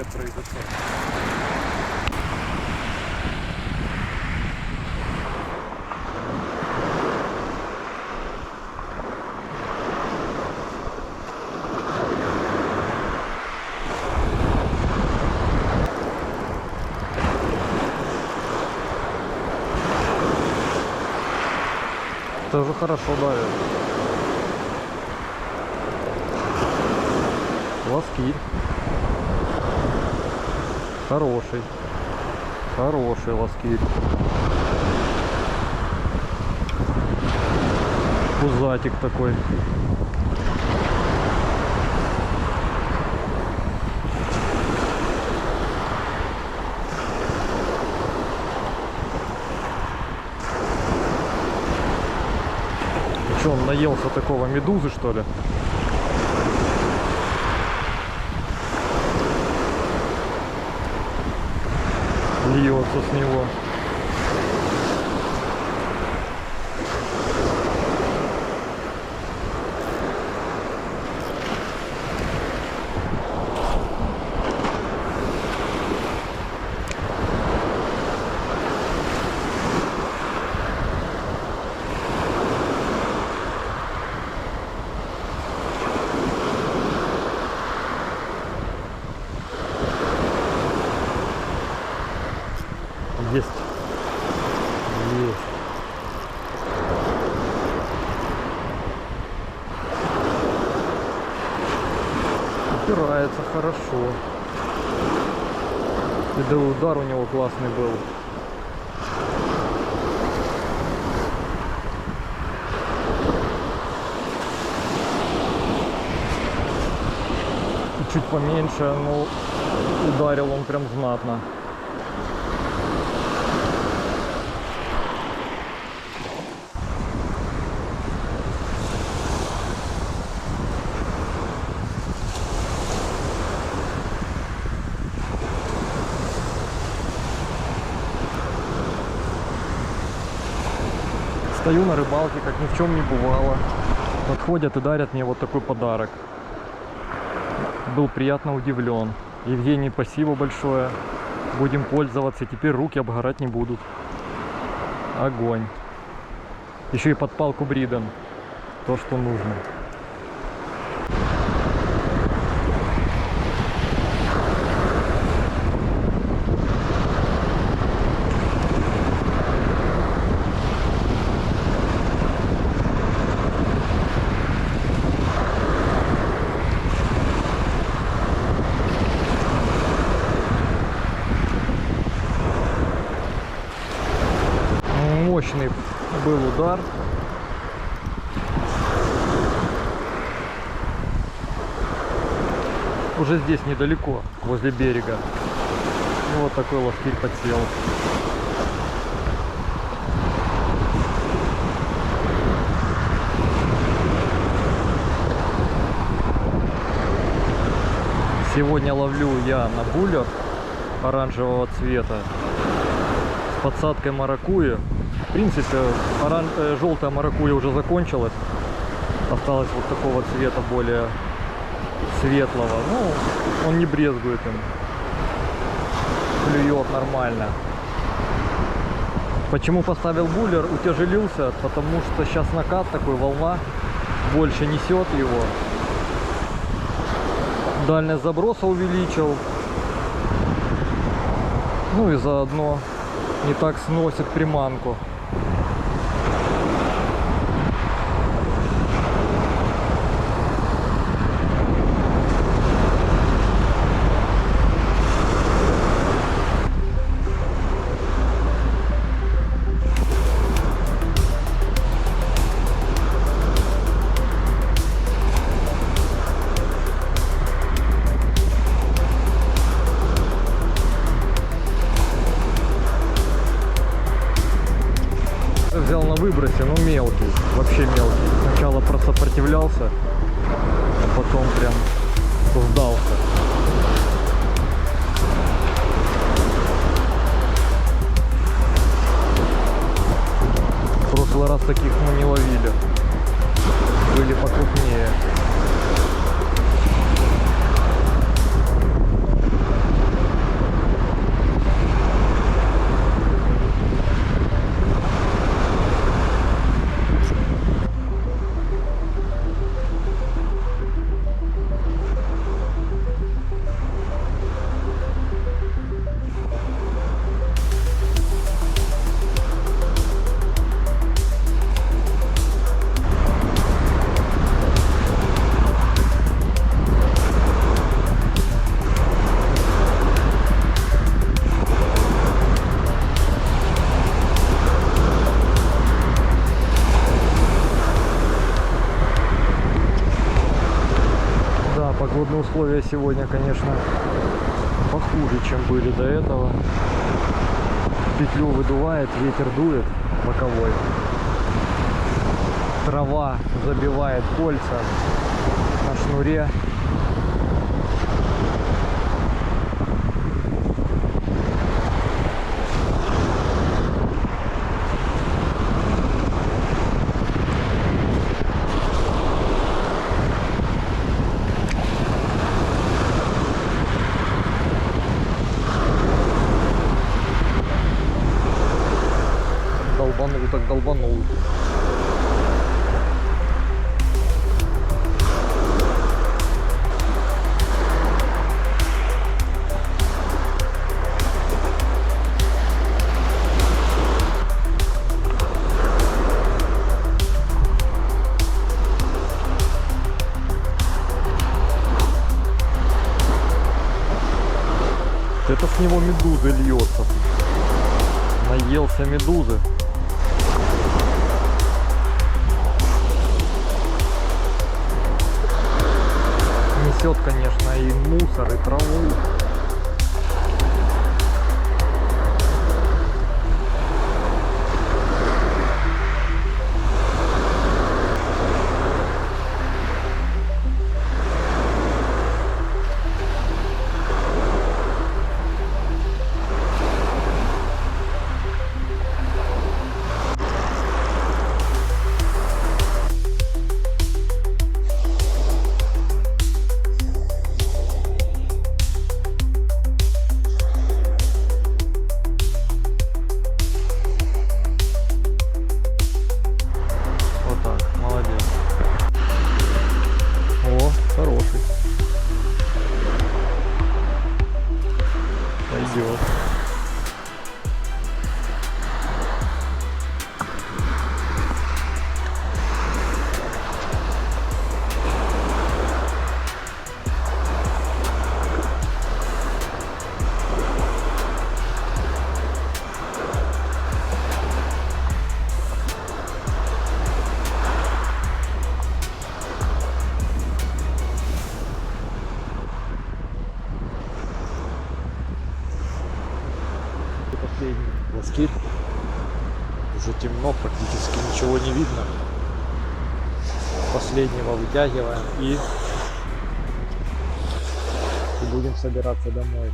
вообще произошло? Тоже хорошо давит. Лоскит. Хороший. Хороший лоскит. Пузатик такой. Что, он наелся такого медузы, что ли? Льется с него. Есть. Есть. Упирается хорошо. И да, удар у него классный был. Чуть поменьше, но ударил он прям знатно. Стою на рыбалке, как ни в чем не бывало. Подходят и дарят мне вот такой подарок. Был приятно удивлен. Евгений, спасибо большое. Будем пользоваться. Теперь руки обгорать не будут. Огонь. Еще и под палку Бриден. То, что нужно. Мощный был удар. Уже здесь недалеко, возле берега. И вот такой лоскит подсел. Сегодня ловлю я на буллер оранжевого цвета с подсадкой маракуйи. В принципе, желтая маракуйя уже закончилась. Осталось вот такого цвета, более светлого. Ну, он не брезгует им. Клюет нормально. Почему поставил буллер? Утяжелился, потому что сейчас накат такой, волна больше несет его. Дальность заброса увеличил. Ну и заодно не так сносит приманку. Взял на выбросе, но мелкий, вообще мелкий. Сначала просопротивлялся, а потом прям сдался. В прошлый раз таких мы не ловили, были покрупнее. Погодные условия сегодня, конечно, похуже, чем были до этого. Петлю выдувает, ветер дует боковой. Трава забивает кольца на шнуре. Долбанул так долбанул. Это с него медузы льется. Наелся медузы. Несет, конечно, и мусор, и траву. Хороший. Пойдет. Последний плоскирь. Уже темно, практически ничего не видно. Последнего вытягиваем и будем собираться домой.